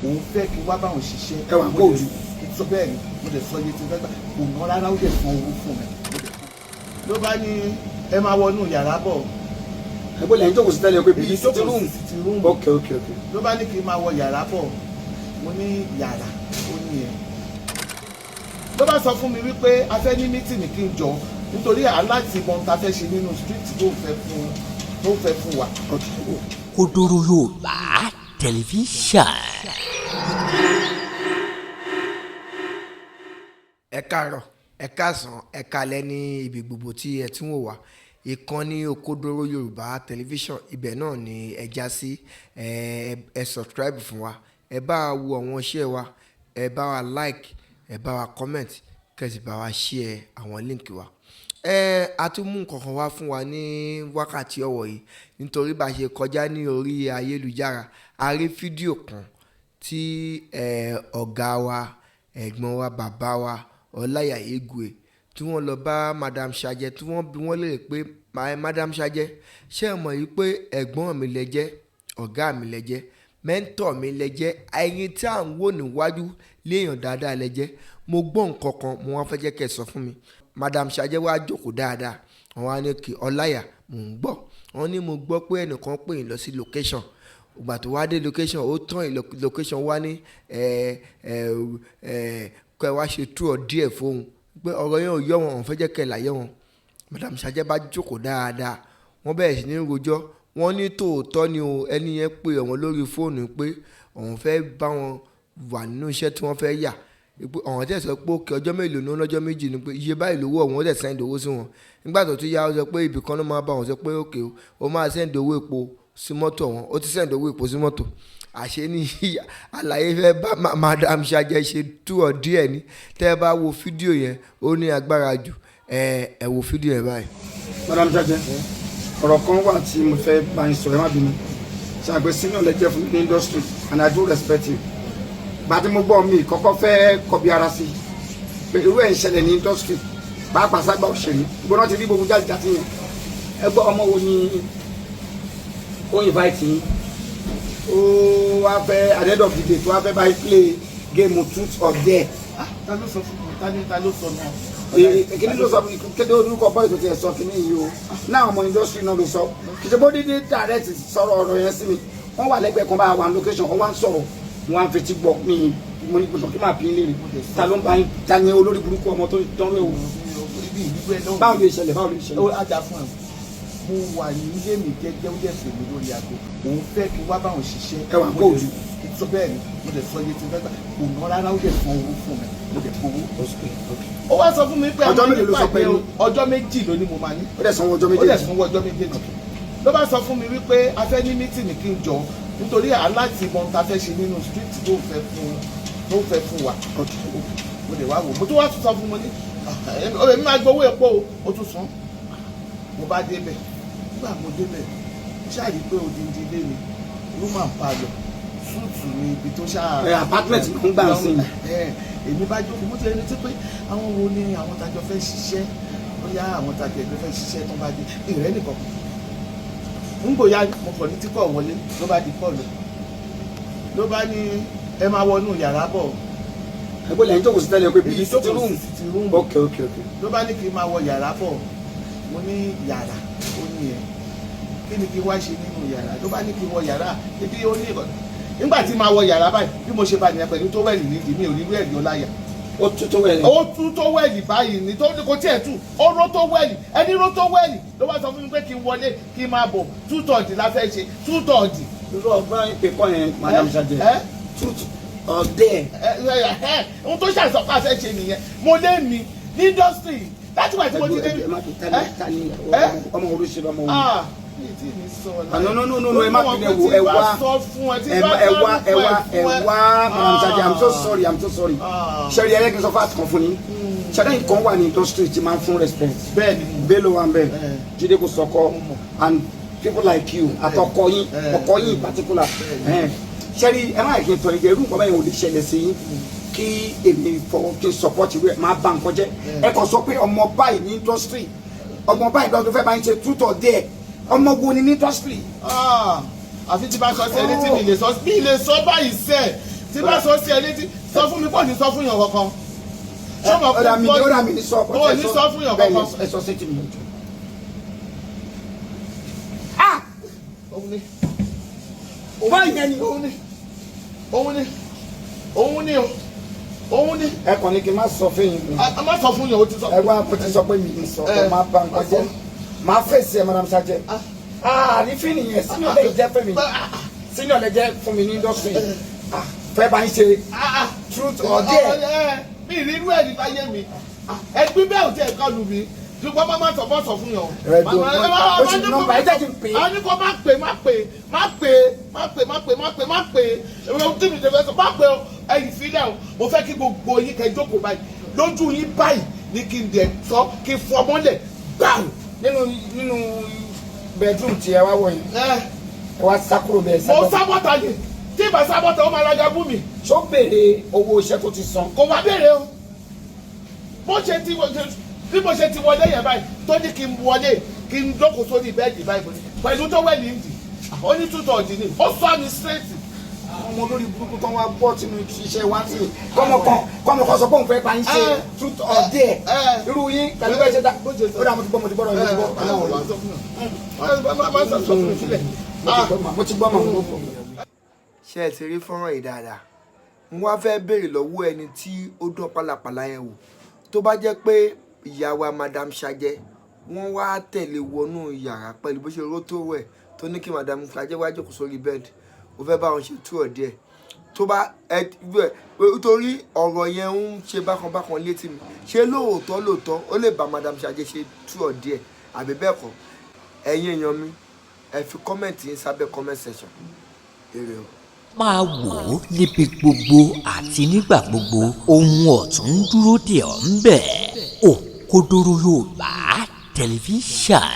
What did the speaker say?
òun fẹ́ kí wá báwọn ṣiṣẹ́. ẹ wà kó ojú. sọ bẹ́ẹ̀ ni mo dẹ̀ sọ iye tí fẹ́ gbà kò ná rárá ó dẹ̀ san owó fún mi. ló bá ní ẹ máa wọnú yàrá bọ̀. ẹgbẹ́ lẹ́yìn tó kò sí tẹ́lẹ̀ pé bíi sitting room. ok. ló bá ní kí n máa wọ yàrá bọ̀ mo ní yàrá ó ní ẹ. ló bá sọ fún mi wípé a fẹ́ ní mítìnì kí n jọ nítorí aláti mọ ta fẹ́ ṣe nínú street tó fẹ́ fún wa. Kodoro Yorùbá tẹlifíṣàn. ẹ káàárọ̀ ẹ káàsán ẹ káalẹ́ ní ibi gbogbo tí ẹ ti ń wò wá ìkànnì Kodoro Yorùbá tẹlifíṣàn ibẹ̀ náà ni ẹ já sí ẹ subscribe fún wa ẹ bá wa wo àwọn iṣẹ́ wa ẹ bá wa like ẹ bá wa comment kẹ́sì bá wa share àwọn líǹkì wa. A tún mú nǹkan kan wá fún wa ní wákàtí ọ̀wọ̀ yìí nítorí bá a ṣe kọjá ní orí ayélujára a rí fídíò kan tí ọ̀gá wa ẹ̀gbọ́n wa bàbá wa Ọláìyá Igwe tí wọ́n lọ bá Madam Sajẹ tí wọ́n bi wọ́n léèrè pé Madam Sajẹ ṣé ẹ mọ̀ yìí pé ẹ̀gbọ́n mi lẹ jẹ́ ọ̀gá mi lẹ jẹ́ mẹ́ńtọ̀ mi lẹ jẹ́ ẹ̀yin tí à ń wò níwájú léèyàn dáadáa lẹ jẹ́ mo gbọ́ nǹkan kan mo wá fẹ́ jẹ́ kẹ́ ẹ sọ fún mi. Madam Sajẹ wá jókòó dáadáa wọ́n wá ní kí Ọláìyá mò ń gbọ́ wọ́n ní mo gbọ́ pé ẹnìkan pè yín lọ sí location ìgbà tó wá dé location ó tán location wá ní kẹ́ wá ṣe tú ọ díẹ̀ fóun pé ọ̀rọ̀ yẹn ò yọ wọn fẹ́ jẹ́ kẹ́ láyé wọn. Madam Sajẹ bá jókòó dáadáa wọ́n bẹ̀rẹ̀ sí ní rojọ́ wọ́n ní tòótọ́ ni o ẹni yẹn pè wọ́n lórí fóònù pé òun fẹ́ bá wọn wà nínú iṣẹ́ tí wọ́n fẹ́ yà àwọn tẹ̀ sọ pé òkè ọjọ́ mélòó ní lọ́jọ́ méjì ni pé iye báyìí lówó ọ̀hún ó dẹ̀ sẹ́ndì owó sí wọn nígbà tó tún yá ó sọ pé ibì kan ló máa bá wọn sọ pé òkè ó máa sẹ́ndì owó epo sí mọ́tò wọn ó ti sẹ́ndì owó epo sí mọ́tò àṣé ní àlàyé fẹ́ bá Madam Sajẹ ṣe tú ọ díẹ̀ ní tẹ́ ẹ bá wo fídíò yẹn ó ní agbára jù ẹ wo fídíò yẹn báyìí. Madam Sajẹ ọ̀rọ̀ kan wà tí mo fẹ́ bá yín sọ̀rọ̀ ẹ má bínú ṣàgbé senior lẹ́jẹ̀ fún the industry and I do respect you gbàtí mo gbọ́ mi kọ́kọ́ fẹ́ kọbi ara sí pé irú ẹ̀ ń ṣẹlẹ̀ ní industry pàápàá ságbà òṣèré gbọ́dọ̀ ti rí gbogbo jáde jáde yẹn ẹ gbọ́ ọmọ wo ni ó invite yín ó wá fẹ́ at the end of the day tó wá fẹ́ báyìí play game truth or dare. ta ló sọ fún mi ta ló sọ náà. kí ni ló sọ kéde orúkọ bọ́ọ̀lù tó ti ẹ̀ sọ kí ni yìí o náà ọmọ industry náà ló sọ kì í ṣe bó dídí direct sọ̀rọ̀ ọ̀rọ̀ yẹn sí mi wọ́n wà lẹ́gbẹ̀ẹ́ kan bá wà location wọ́n wá ń sọ̀rọ̀ wọn á fetí gbọ́ mi mo ní gbọ́dọ̀ kí máa bí léèrè ta ló ń bá yín ta ni olórí burúkú ọmọ tó tán lé o. báwo lè ṣẹlẹ̀ báwo lè ṣẹlẹ̀. ó ajá fún ẹ mo wà ní ilé mi jẹ́jẹ́ ó dẹ̀ fè mí lórí aago òun fẹ́ kí wá báwọn ṣiṣẹ́. ẹ wà kó ojú. sọ bẹ́ẹ̀ ni mo dẹ̀ sọ iye tí fẹ́ gbà kò ná rárá ó dẹ̀ san owó fún mi mo dẹ̀ fowó. ó wá sọ fún mi pé ọjọ́ méjì ló sọ pé ọjọ́ méjì ló ní mo máa ní. ó dẹ̀ sanwó ọjọ́ méjì. ó dẹ̀ sanwó ọjọ́ méjì ló bá sọ fún mi wípé a fẹ́ ní mítìnì kí n jọ nítorí aláti mọ ta fẹ́ ṣe nínú street tó fẹ́ fún wa. mo lè wá wò mo tún wá tún sọ fún mo ní èmi máa gbowó epo o tún san. mo bá débẹ̀ nígbà mo débẹ̀ mo ṣáàrí pé odindi ilé mi room and parlour súùtù ni ibi tó ṣáà. apartment ló ń gbà sí i. èmi bá jókòó mo ti retí pé àwọn wo ni àwọn tajọ fẹ́ ṣiṣẹ́ bóyá àwọn tajọ ẹgbẹ́ fẹ́ ṣiṣẹ́ tó bá dé ìrẹ́ nìkan ń gbòyà mo kàn ní tí kò wọlé ló bá di kọ́ ló bá ní ẹ máa wọnú yàrá bọ̀. ẹgbẹ́ lẹ́yìn tó kò sí tẹ́lẹ̀ pé bíi sitting room. ok. ló bá ní kí n máa wọ yàrá bọ̀ mo ní yàrá ó ní ẹ kí ni kí n wá ṣe nínú yàrá ló bá ní kí n wọ yàrá ibi ó ní ìkọ̀tún nígbà tí máa wọ yàrá báyìí bí mo ṣe bá nìyẹn pẹ̀lú tó wẹ̀lì nídìí mi ò ní wẹ̀lì Ọláìyá. ó tú tó wẹ̀lì. ó tú tó wẹ̀lì báyìí ní tó kò tiẹ̀ tú ó ró tó wẹ̀lì ẹni ró tó wẹ̀lì ló wá sọ fún mi pé kí n wọlé kí n máa bọ̀ 2/3 la fẹ́ ṣe 2/3. irú ọgbọ́n ìpè kọ́ yẹn Madam Sajẹ truth or dare. ohun tó ṣàṣọpá fẹ́ ṣe nìyẹn mo lé mi ní industry láti wà tí mo ti dé. ọmọ oríṣi lọmọ òun. no ẹ má bínú ẹ wá Madam Sajẹ I'm so sorry ṣẹ́rí ẹlẹ́gbẹ̀ẹ́ sọ fáàtì kan fún yín ṣẹ́rí nǹkan wà ní industry tí máa ń fún respect Bello wà ń bẹ̀ Jídé Kòsọ́kọ́ and people like you àtọkọ yín ọkọ yín in particular ṣẹ́rí ẹ má yẹ tọ́ ìjẹ́ irú nǹkan báyìí ò lè ṣẹlẹ̀ sí yín kí èmi fọwọ́ kí n support rẹ̀ máa bá nǹkan jẹ́ ẹ kàn sọ pé ọmọ báyìí ní industry ọmọ báyìí lọ́dún fẹ́ bá ń ṣe truth or dare ọmọ wo ni ní industry. àfi tí bá sọ sí ẹni tí mi lè sọ báyìí sẹ́ẹ̀ tí bá sọ sí ẹ létí sọ fún mi kò ní sọ fún yàn kankan. ọ̀dà mi ní sọ kò ní sọ fún yàn kankan. ẹ sọ sí ti mi. òun ni báyìí yẹn ni òun ni òun ni. ẹ kàn ní kí n má sọ fún yín. a má sọ fún yàn o ti sọ. ẹ wá mo ti sọ pé mi ní sọ ọ máa bá nǹkan jẹ máa fèsì ẹ madam Sajẹ. àrífín nìyẹn senior lè jẹ fún mi senior lè jẹ fún mi ní industry fẹ́ bá ń ṣe truth or dare. mi ìrírú ẹ̀ nípa yé mi ẹgbẹ́ bẹ́ẹ̀ ò tẹ̀ ká lù mí ṣùgbọ́n má sọ fún yàn. o ti nọ́mbà ẹ jẹ́ kí n pè é. a ní kó má pè ohun tí mi ṣe fẹ́ sọ má pè ẹ̀yìn sílẹ̀ o mo fẹ́ kí gbogbo yín kẹ́ jókòó báyìí lójú yín báyìí ní kí n dẹ̀ sọ kí n fọ mọ́lẹ̀ gbàù. nínú bedroom tí ẹ wá wọ̀ yìí ẹ wá sákúrò bẹ́ẹ̀ sábọ̀. mo sábọ̀tà yìí tí ìbá sábọ̀tà ó máa rajà bú mi. ṣó béèrè owó iṣẹ́ tó ti san. kò wá béèrè o bí mo ṣe ti wọlé yẹn báyìí tó ní kí n wọlé kí n jókòó sórí bẹ́ẹ̀dì báyìí pẹ̀lú tó wẹ̀lì ń dì ó ní tútọ̀ ọ̀dì ni ó sọ mi straight. ọmọ olórí burúkú kan wá bọ́ sínú iṣẹ́ wá sí i kọ́mọ kan sọ pé òun fẹ́ bá ń ṣe truth or dare irú yín pẹ̀lú bẹ́ẹ̀ ṣe dá ó dà mo ti gbọ́ mo ti gbọ́dọ̀ yín mo ti gbọ́ mọ̀. ṣé ẹ ti rí fọ́nrán yìí dáadáa mo wá fẹ́ béèrè lọ́wọ́ ẹni tí ó dán pálapàla yẹn wò tó bá jẹ́ pé ìyá wa madam Sajẹ wọ́n wá tẹ̀lé wọnú yàrá pẹ̀lú bó ṣe ró tó wẹ̀ tó ní kí madam Sajẹ wá jókòó sórí bẹ́ẹ̀dì ó fẹ́ bá wọn ṣe tú ọ̀ díẹ̀ tó bá nítorí ọ̀rọ̀ yẹn ń ṣe bákan létí mi ṣé lóòótọ́ ó lè bá madam Sajẹ ṣe tú ọ̀ díẹ̀ àbí bẹ́ẹ̀ kọ́ ẹ̀yin èèyàn mi ẹ fi kọ́mẹ̀ntì yín sábẹ́ comment section èrè o. máa wò ó níbi gbogbo àti nígbà gbogbo ohun ọ̀tún ń dúró dè ọ́ ń bẹ̀. Òkodoro Yorùbá tẹlifíṣàn.